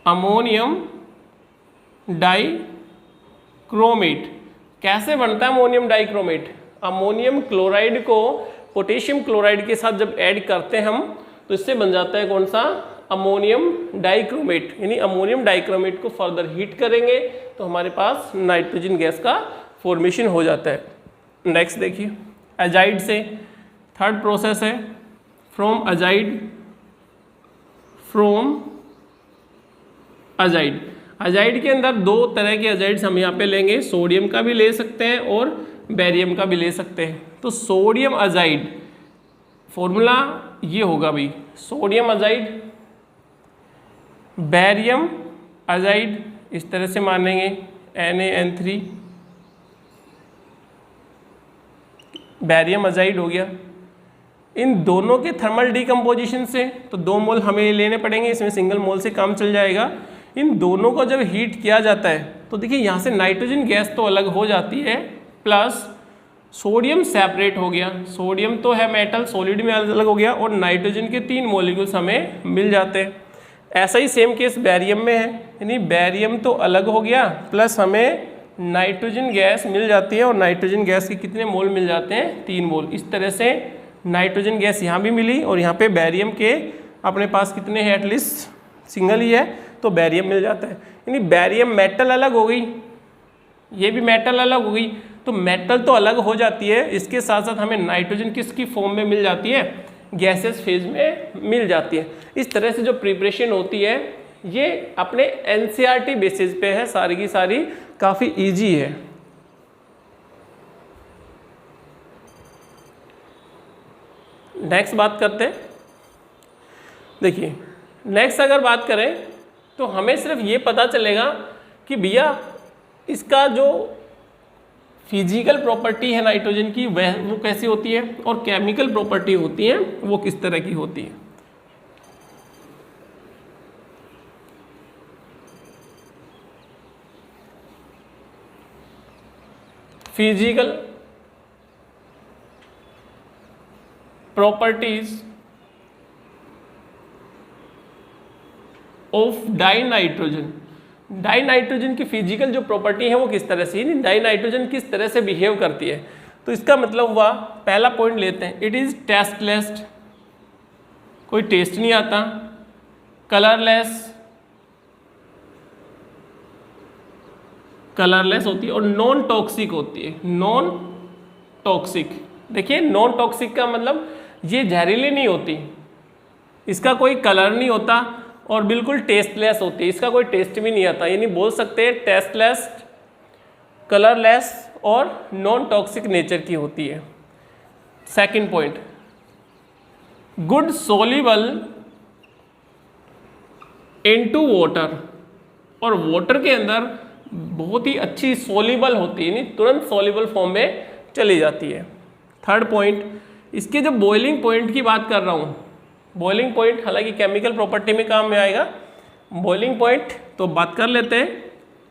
अमोनियम डाइक्रोमेट। कैसे बनता है अमोनियम डाइक्रोमेट, अमोनियम क्लोराइड को पोटेशियम क्लोराइड के साथ जब ऐड करते हैं हम तो इससे बन जाता है कौन सा, अमोनियम डाइक्रोमेट। यानी अमोनियम डाइक्रोमेट को फर्दर हीट करेंगे तो हमारे पास नाइट्रोजन गैस का फॉर्मेशन हो जाता है। नेक्स्ट देखिए एजाइड से थर्ड प्रोसेस है from azide, from azide. Azide के अंदर 2 तरह के अजाइड्स हम यहाँ पे लेंगे, सोडियम का भी ले सकते हैं और बेरियम का भी ले सकते हैं। तो सोडियम अजाइड फॉर्मूला ये होगा भाई, सोडियम अजाइड बेरियम अजाइड, इस तरह से मानेंगे NaN3 बेरियम अजाइड हो गया। इन दोनों के थर्मल डीकम्पोजिशन से तो 2 मोल हमें लेने पड़ेंगे, इसमें सिंगल मोल से काम चल जाएगा। इन दोनों को जब हीट किया जाता है तो देखिए यहाँ से नाइट्रोजन गैस तो अलग हो जाती है प्लस सोडियम सेपरेट हो गया। सोडियम तो है मेटल, सॉलिड में अलग हो गया और नाइट्रोजन के 3 मॉलिक्यूल्स हमें मिल जाते हैं। ऐसा ही सेम केस बैरियम में है, यानी बैरियम तो अलग हो गया प्लस हमें नाइट्रोजन गैस मिल जाती है और नाइट्रोजन गैस के कितने मोल मिल जाते हैं, 3 मोल। इस तरह से नाइट्रोजन गैस यहाँ भी मिली और यहाँ पे बैरियम के अपने पास कितने हैं, एटलीस्ट सिंगल ही है तो बैरियम मिल जाता है। यानी बैरियम मेटल अलग हो गई, ये भी मेटल अलग हो गई। तो मेटल तो अलग हो जाती है, इसके साथ साथ हमें नाइट्रोजन किसकी फॉर्म में मिल जाती है, गैसेस फेज में मिल जाती है। इस तरह से जो प्रिपरेशन होती है ये अपने NCERT बेसिस पे है, सारी की सारी काफ़ी इजी है। नेक्स्ट बात करते हैं। देखिए नेक्स्ट अगर बात करें तो हमें सिर्फ ये पता चलेगा कि भैया इसका जो फिजिकल प्रॉपर्टी है नाइट्रोजन की वो कैसी होती है और केमिकल प्रॉपर्टी होती है वो किस तरह की होती है। Physical properties of dinitrogen. Dinitrogen की फिजिकल जो प्रॉपर्टी है वो किस तरह से, यानी डाइनाइट्रोजन किस तरह से बिहेव करती है। तो इसका मतलब हुआ, पहला पॉइंट लेते हैं, इट इज टेस्टलेस, कोई टेस्ट नहीं आता, कलरलेस, कलरलेस होती है और नॉन टॉक्सिक होती है। नॉन टॉक्सिक, देखिए नॉन टॉक्सिक का मतलब ये जहरीली नहीं होती, इसका कोई कलर नहीं होता और बिल्कुल टेस्टलेस होती है, इसका कोई टेस्ट भी नहीं आता। यानी बोल सकते हैं टेस्टलेस, कलरलेस और नॉन टॉक्सिक नेचर की होती है। Second point, good soluble into water, और वाटर के अंदर बहुत ही अच्छी सोल्यूबल होती है, यानी तुरंत सोल्यूबल फॉर्म में चली जाती है। थर्ड पॉइंट, इसके जो बॉइलिंग पॉइंट की बात कर रहा हूँ, बॉइलिंग पॉइंट हालांकि केमिकल प्रॉपर्टी में काम में आएगा, बॉइलिंग पॉइंट तो बात कर लेते हैं,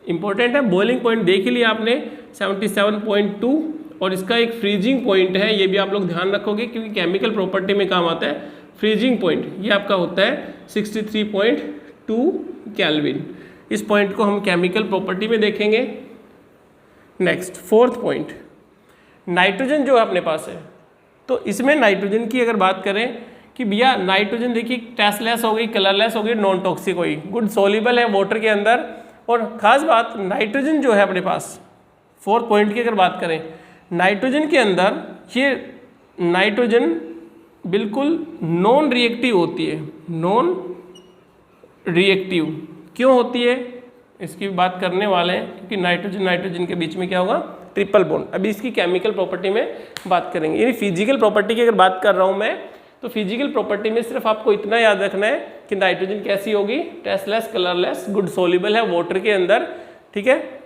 इंपॉर्टेंट है। बॉइलिंग पॉइंट देख ही लिया आपने 77.2, और इसका एक फ्रीजिंग पॉइंट है, ये भी आप लोग ध्यान रखोगे क्योंकि केमिकल प्रॉपर्टी में काम आता है। फ्रीजिंग पॉइंट ये आपका होता है 63.2 केल्विन। इस पॉइंट को हम केमिकल प्रॉपर्टी में देखेंगे। नेक्स्ट फोर्थ पॉइंट, नाइट्रोजन जो अपने पास है, तो इसमें नाइट्रोजन की अगर बात करें कि भैया नाइट्रोजन देखिए टेस्टलेस हो गई, कलरलेस हो गई, नॉन टॉक्सिक हो गई, गुड सोल्यूबल है वाटर के अंदर। और खास बात नाइट्रोजन जो है अपने पास, फोर्थ पॉइंट की अगर बात करें, नाइट्रोजन के अंदर ये नाइट्रोजन बिल्कुल नॉन रिएक्टिव होती है। नॉन रिएक्टिव क्यों होती है इसकी बात करने वाले हैं, क्योंकि नाइट्रोजन नाइट्रोजन के बीच में क्या होगा, ट्रिपल बॉन्ड। अभी इसकी केमिकल प्रॉपर्टी में बात करेंगे, यानी फिजिकल प्रॉपर्टी की अगर बात कर रहा हूँ मैं, तो फिजिकल प्रॉपर्टी में सिर्फ आपको इतना याद रखना है कि नाइट्रोजन कैसी होगी, टेस्टलेस, कलरलेस, गुड सोल्यूबल है वाटर के अंदर, ठीक है।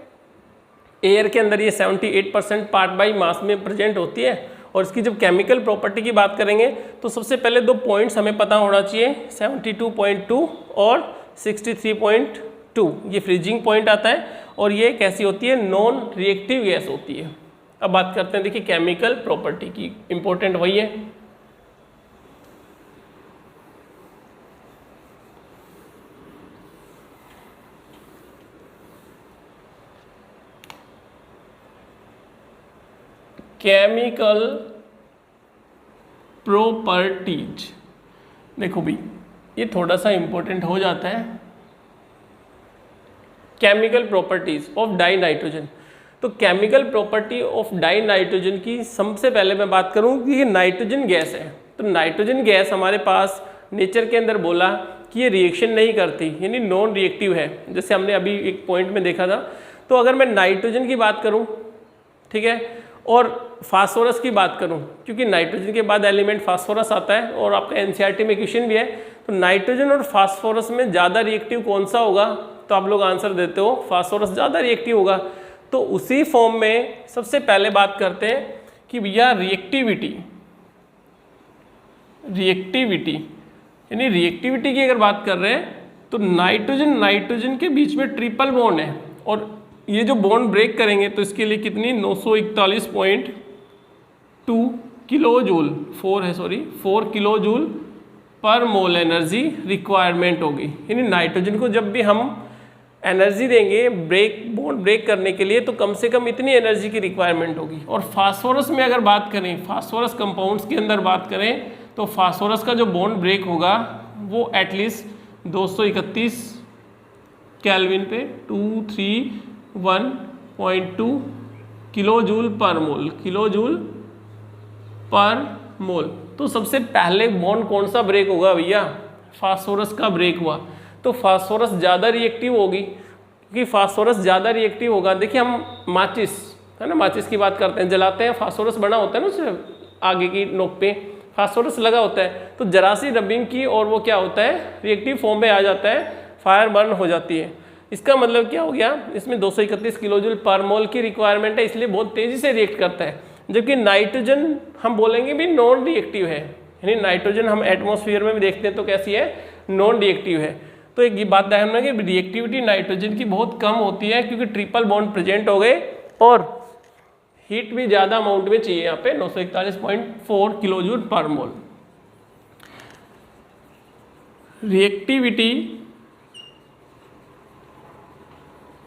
एयर के अंदर ये 78% पार्ट बाई मास में प्रेजेंट होती है। और इसकी जब केमिकल प्रॉपर्टी की बात करेंगे तो सबसे पहले दो पॉइंट्स हमें पता होना चाहिए, 72.2 और 63.2, ये फ्रीजिंग पॉइंट आता है, और ये कैसी होती है, नॉन रिएक्टिव गैस होती है। अब बात करते हैं देखिए केमिकल प्रॉपर्टी की, इंपॉर्टेंट वही है। केमिकल प्रॉपर्टीज, देखो भाई ये थोड़ा सा इंपॉर्टेंट हो जाता है। Chemical properties of dinitrogen, तो chemical property of dinitrogen की सबसे पहले मैं बात करूं कि ये नाइट्रोजन गैस है। तो नाइट्रोजन गैस हमारे पास नेचर के अंदर बोला कि ये रिएक्शन नहीं करती, यानी नॉन रिएक्टिव है, जैसे हमने अभी एक पॉइंट में देखा था। तो अगर मैं नाइट्रोजन की बात करूं, ठीक है, और फास्फोरस की बात करूं, क्योंकि नाइट्रोजन के बाद एलिमेंट फास्फोरस आता है और आपका एनसीईआरटी में क्वेश्चन भी है, तो नाइट्रोजन और फास्फोरस में ज़्यादा रिएक्टिव कौन सा होगा, तो आप लोग आंसर देते हो फास्फोरस ज़्यादा रिएक्टिव होगा। तो उसी फॉर्म में सबसे पहले बात करते हैं कि भैया रिएक्टिविटी यानी रिएक्टिविटी की अगर बात कर रहे हैं तो नाइट्रोजन नाइट्रोजन के बीच में ट्रिपल बॉन्ड है, और ये जो बॉन्ड ब्रेक करेंगे तो इसके लिए कितनी 941.2 किलो जूल 4 किलो जूल पर मोल एनर्जी रिक्वायरमेंट होगी। यानी नाइट्रोजन को जब भी हम एनर्जी देंगे बॉन्ड ब्रेक करने के लिए, तो कम से कम इतनी एनर्जी की रिक्वायरमेंट होगी। और फास्फोरस में अगर बात करें, फास्फोरस कंपाउंड्स के अंदर बात करें, तो फास्फोरस का जो बॉन्ड ब्रेक होगा वो एटलीस्ट 231 केल्विन पे 231.2 किलो जूल पर मोल। तो सबसे पहले बॉन्ड कौन सा ब्रेक होगा भैया, फास्फोरस का ब्रेक हुआ। तो फास्फोरस ज़्यादा रिएक्टिव होगी, क्योंकि फास्फोरस ज़्यादा रिएक्टिव होगा। देखिए हम माचिस है ना, माचिस की बात करते हैं, जलाते हैं, फास्फोरस बना होता है ना उससे आगे की नोक पे फास्फोरस लगा होता है, तो जरा सी रबिंग की और वो क्या होता है, रिएक्टिव फॉर्म में आ जाता है, फायर बर्न हो जाती है। इसका मतलब क्या हो गया, इसमें 231 किलो जूल पर मोल की रिक्वायरमेंट है, इसलिए बहुत तेज़ी से रिएक्ट करता है। जबकि नाइट्रोजन हम बोलेंगे भी नॉन रिएक्टिव है, यानी नाइट्रोजन हम एटमॉस्फेयर में भी देखते हैं तो कैसी है, नॉन रिएक्टिव है। तो एक ये बात ध्यान रखना कि रिएक्टिविटी नाइट्रोजन की बहुत कम होती है, क्योंकि ट्रिपल बॉन्ड प्रेजेंट हो गए और हीट भी ज़्यादा अमाउंट में चाहिए यहाँ पे 941.4 किलो जूल पर मोल। रिएक्टिविटी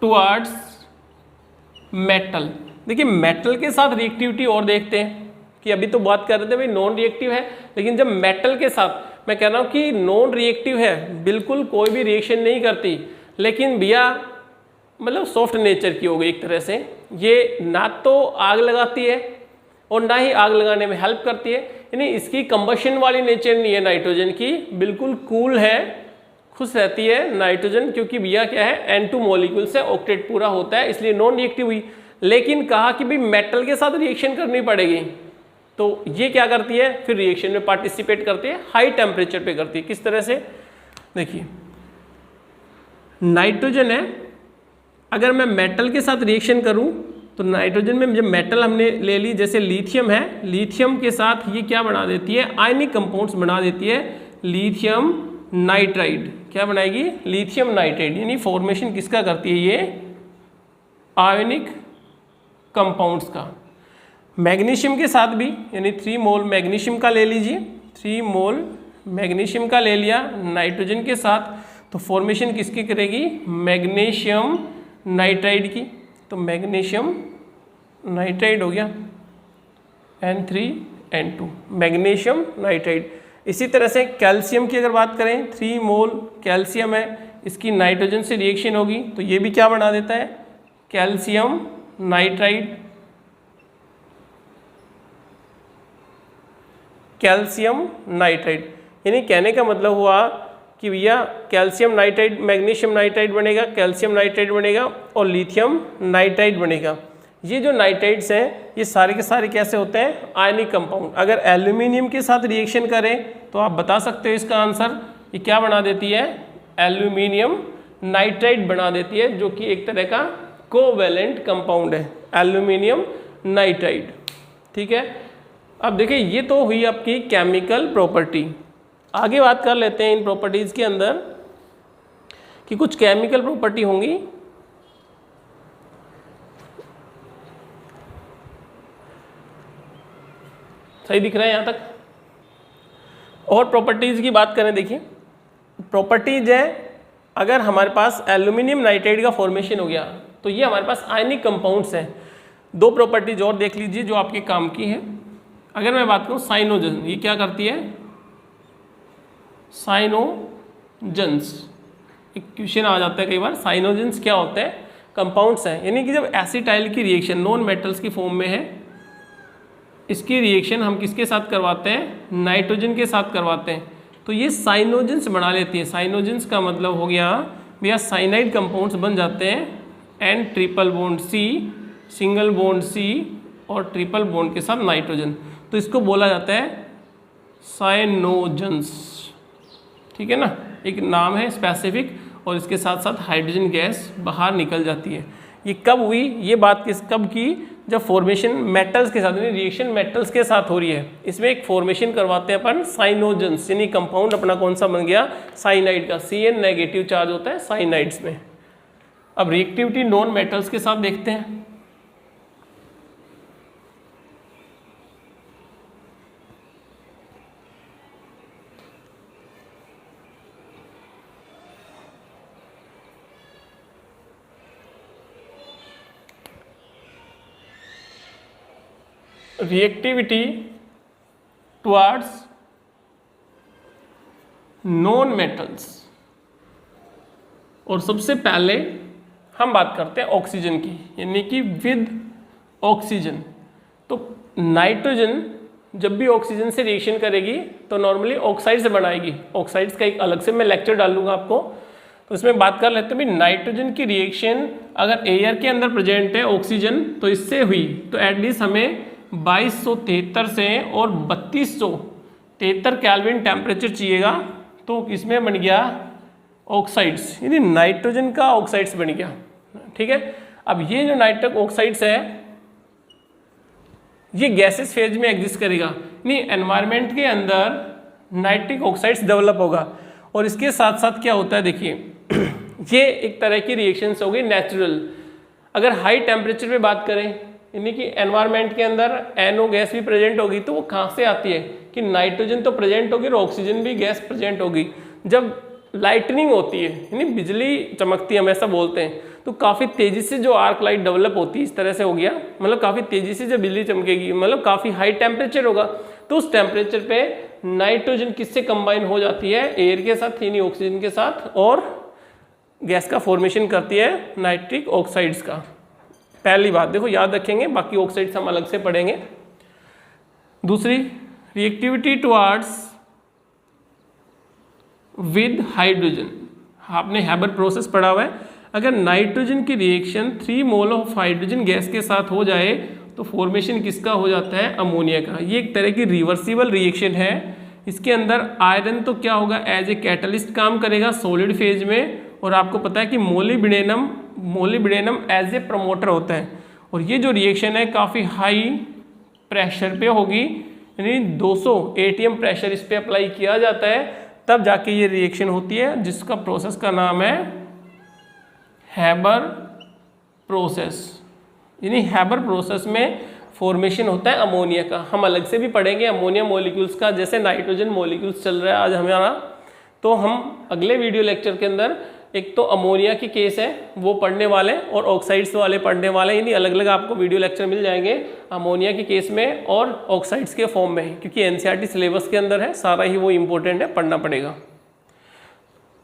टुवर्ड्स मेटल, देखिए मेटल के साथ रिएक्टिविटी और देखते हैं कि अभी तो बात कर रहे थे भाई नॉन रिएक्टिव है, लेकिन जब मेटल के साथ मैं कह रहा हूँ कि नॉन रिएक्टिव है, बिल्कुल कोई भी रिएक्शन नहीं करती, लेकिन भैया मतलब सॉफ्ट नेचर की हो गई एक तरह से, ये ना तो आग लगाती है और ना ही आग लगाने में हेल्प करती है, यानी इसकी कंबशन वाली नेचर नहीं है नाइट्रोजन की, बिल्कुल कूल है, खुश रहती है नाइट्रोजन, क्योंकि भैया क्या है N2 मॉलिक्यूल से ऑक्टेट पूरा होता है, इसलिए नॉन रिएक्टिव हुई। लेकिन कहा कि भाई मेटल के साथ रिएक्शन करनी पड़ेगी, तो ये क्या करती है, फिर रिएक्शन में पार्टिसिपेट करती है, हाई टेम्परेचर पे करती है। किस तरह से, देखिए नाइट्रोजन है, अगर मैं मेटल के साथ रिएक्शन करूं तो नाइट्रोजन में जब मेटल हमने ले ली, जैसे लिथियम है, लिथियम के साथ ये क्या बना देती है, आयनिक कंपाउंड्स बना देती है, लिथियम नाइट्राइड। क्या बनाएगी, लिथियम नाइट्राइड। यानी फॉर्मेशन किसका करती है, ये आयनिक कंपाउंड्स का। मैग्नीशियम के साथ भी, यानी 3 मोल मैग्नीशियम का ले लीजिए, 3 मोल मैग्नीशियम का ले लिया नाइट्रोजन के साथ, तो फॉर्मेशन किसकी करेगी, मैग्नीशियम नाइट्राइड की। तो मैग्नीशियम नाइट्राइड हो गया N3N2, मैग्नीशियम नाइट्राइड। इसी तरह से कैल्शियम की अगर बात करें, 3 मोल कैल्शियम है, इसकी नाइट्रोजन से रिएक्शन होगी तो ये भी क्या बना देता है, कैल्शियम नाइट्राइड। कैल्शियम नाइट्राइड, यानी कहने का मतलब हुआ कि भैया कैल्शियम नाइट्राइड मैग्नीशियम नाइट्राइड बनेगा, कैल्शियम नाइट्राइड बनेगा और लिथियम नाइट्राइड बनेगा। ये जो नाइट्राइड्स हैं ये सारे के सारे कैसे होते हैं, आयनिक कंपाउंड। अगर एल्यूमिनियम के साथ रिएक्शन करें तो आप बता सकते हो इसका आंसर, ये क्या बना देती है, एल्यूमिनियम नाइट्राइड बना देती है, जो कि एक तरह का कोवैलेंट कंपाउंड है, एल्यूमिनियम नाइट्राइड। ठीक है, अब देखिए ये तो हुई आपकी केमिकल प्रॉपर्टी। आगे बात कर लेते हैं इन प्रॉपर्टीज के अंदर कि कुछ केमिकल प्रॉपर्टी होंगी। सही दिख रहा है यहाँ तक। और प्रॉपर्टीज की बात करें, देखिए प्रॉपर्टीज है, अगर हमारे पास एल्यूमिनियम नाइट्राइड का फॉर्मेशन हो गया तो ये हमारे पास आयनिक कंपाउंड्स हैं। 2 प्रॉपर्टीज और देख लीजिए जो आपके काम की है। अगर मैं बात करूँ साइनोजन, ये क्या करती है, साइनोजन्स। एक क्वेश्चन आ जाता है कई बार, साइनोजन्स क्या होते हैं, कंपाउंड्स हैं, यानी कि जब एसिटाइल की रिएक्शन नॉन मेटल्स की फॉर्म में है, इसकी रिएक्शन हम किसके साथ करवाते हैं, नाइट्रोजन के साथ करवाते हैं, तो ये साइनोजन्स बना लेती है। साइनोजन्स का मतलब हो गया भैया साइनाइड कंपाउंड्स बन जाते हैं, N triple bond C, single bond C और ट्रिपल बॉन्ड के साथ नाइट्रोजन, तो इसको बोला जाता है साइनोजन्स। ठीक है ना, एक नाम है स्पेसिफिक, और इसके साथ साथ हाइड्रोजन गैस बाहर निकल जाती है। ये कब हुई, ये बात कब की, जब फॉर्मेशन मेटल्स के साथ, यानी रिएक्शन मेटल्स के साथ हो रही है, इसमें एक फॉर्मेशन करवाते हैं अपन साइनोजन्स, यानी कंपाउंड अपना कौन सा बन गया, साइनाइड का। Cn नेगेटिव चार्ज होता है साइनाइड्स में। अब रिएक्टिविटी नॉन मेटल्स के साथ देखते हैं। रिएक्टिविटी टुवर्ड्स नॉन मेटल्स, और सबसे पहले हम बात करते हैं ऑक्सीजन की, यानी कि विद ऑक्सीजन। तो नाइट्रोजन जब भी ऑक्सीजन से रिएक्शन करेगी तो नॉर्मली ऑक्साइड से बनाएगी। ऑक्साइड्स का एक अलग से मैं लेक्चर डालूंगा आपको, तो इसमें बात कर लेते हैं भी नाइट्रोजन की रिएक्शन अगर एयर के अंदर प्रेजेंट है ऑक्सीजन तो इससे हुई, तो एटलीस्ट हमें 2273 से और 3273 केल्विन टेम्परेचर चाहिएगा, तो इसमें बन गया ऑक्साइड्स, यानी नाइट्रोजन का ऑक्साइड्स बन गया। ठीक है, अब ये जो नाइट्रिक ऑक्साइड्स है ये गैसेस फेज में एग्जिस्ट करेगा, यानी एनवायरनमेंट के अंदर नाइट्रिक ऑक्साइड्स डेवलप होगा। और इसके साथ साथ क्या होता है, देखिए ये एक तरह की रिएक्शंस होगी नेचुरल। अगर हाई टेम्परेचर पे बात करें, यानी कि एनवायरनमेंट के अंदर NO गैस भी प्रेजेंट होगी, तो वो कहाँ से आती है कि नाइट्रोजन तो प्रेजेंट होगी और ऑक्सीजन भी गैस प्रेजेंट होगी। जब लाइटनिंग होती है, यानी बिजली चमकती है, हम ऐसा बोलते हैं, तो काफ़ी तेज़ी से जो आर्क लाइट डेवलप होती है, इस तरह से हो गया, मतलब काफ़ी तेज़ी से जब बिजली चमकेगी, मतलब काफ़ी हाई टेम्परेचर होगा, तो उस टेम्परेचर पे नाइट्रोजन किससे कंबाइन हो जाती है, एयर के साथ, यानी ऑक्सीजन के साथ, और गैस का फॉर्मेशन करती है नाइट्रिक ऑक्साइड्स का। पहली बात देखो याद रखेंगे, बाकी ऑक्साइड्स हम अलग से पढ़ेंगे। दूसरी, रिएक्टिविटी टुवर्ड्स विद हाइड्रोजन, आपने हैबर प्रोसेस पढ़ा हुआ है। अगर नाइट्रोजन की reaction 3 mole of hydrogen gas के साथ हो जाए तो फॉर्मेशन किसका हो जाता है, अमोनिया का। ये एक तरह की रिवर्सिबल रिएक्शन है। इसके अंदर आयरन तो क्या होगा, एज ए कैटलिस्ट काम करेगा सॉलिड फेज में, और आपको पता है कि मोलिब्डेनम एज ए प्रमोटर होता है। और ये जो रिएक्शन है काफ़ी हाई प्रेशर पे होगी, यानी 200 atm प्रेशर इस पे अप्लाई किया जाता है, तब जाके ये रिएक्शन होती है, जिसका प्रोसेस का नाम है हैबर प्रोसेस। यानी हैबर प्रोसेस में फॉर्मेशन होता है अमोनिया का। हम अलग से भी पढ़ेंगे अमोनिया मॉलिक्यूल्स का, जैसे नाइट्रोजन मॉलिक्यूल्स चल रहा है आज हमारा, तो हम अगले वीडियो लेक्चर के अंदर एक तो अमोनिया की केस है वो पढ़ने वाले और ऑक्साइड्स वाले पढ़ने वाले, यानी अलग अलग आपको वीडियो लेक्चर मिल जाएंगे अमोनिया की केस में और ऑक्साइड्स के फॉर्म में, क्योंकि एनसीईआरटी सिलेबस के अंदर है, सारा ही वो इम्पोर्टेंट है, पढ़ना पड़ेगा।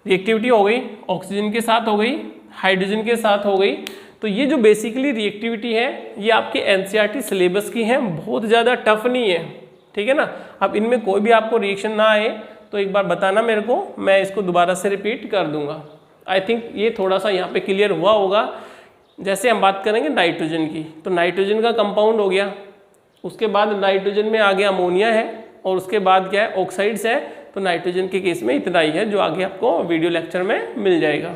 रिएक्टिविटी हो गई, ऑक्सीजन के साथ हो गई, हाइड्रोजन के साथ हो गई। तो ये जो बेसिकली रिएक्टिविटी है ये आपके एनसीईआरटी सिलेबस की है, बहुत ज़्यादा टफ नहीं है, ठीक है ना। अब इनमें कोई भी आपको रिएक्शन ना आए तो एक बार बताना मेरे को, मैं इसको दोबारा से रिपीट कर दूंगा। आई थिंक ये थोड़ा सा यहाँ पे क्लियर हुआ होगा। जैसे हम बात करेंगे नाइट्रोजन की, तो नाइट्रोजन का कंपाउंड हो गया, उसके बाद नाइट्रोजन में आगे अमोनिया है, और उसके बाद क्या है, ऑक्साइड्स है। तो नाइट्रोजन के केस में इतना ही है, जो आगे आपको वीडियो लेक्चर में मिल जाएगा।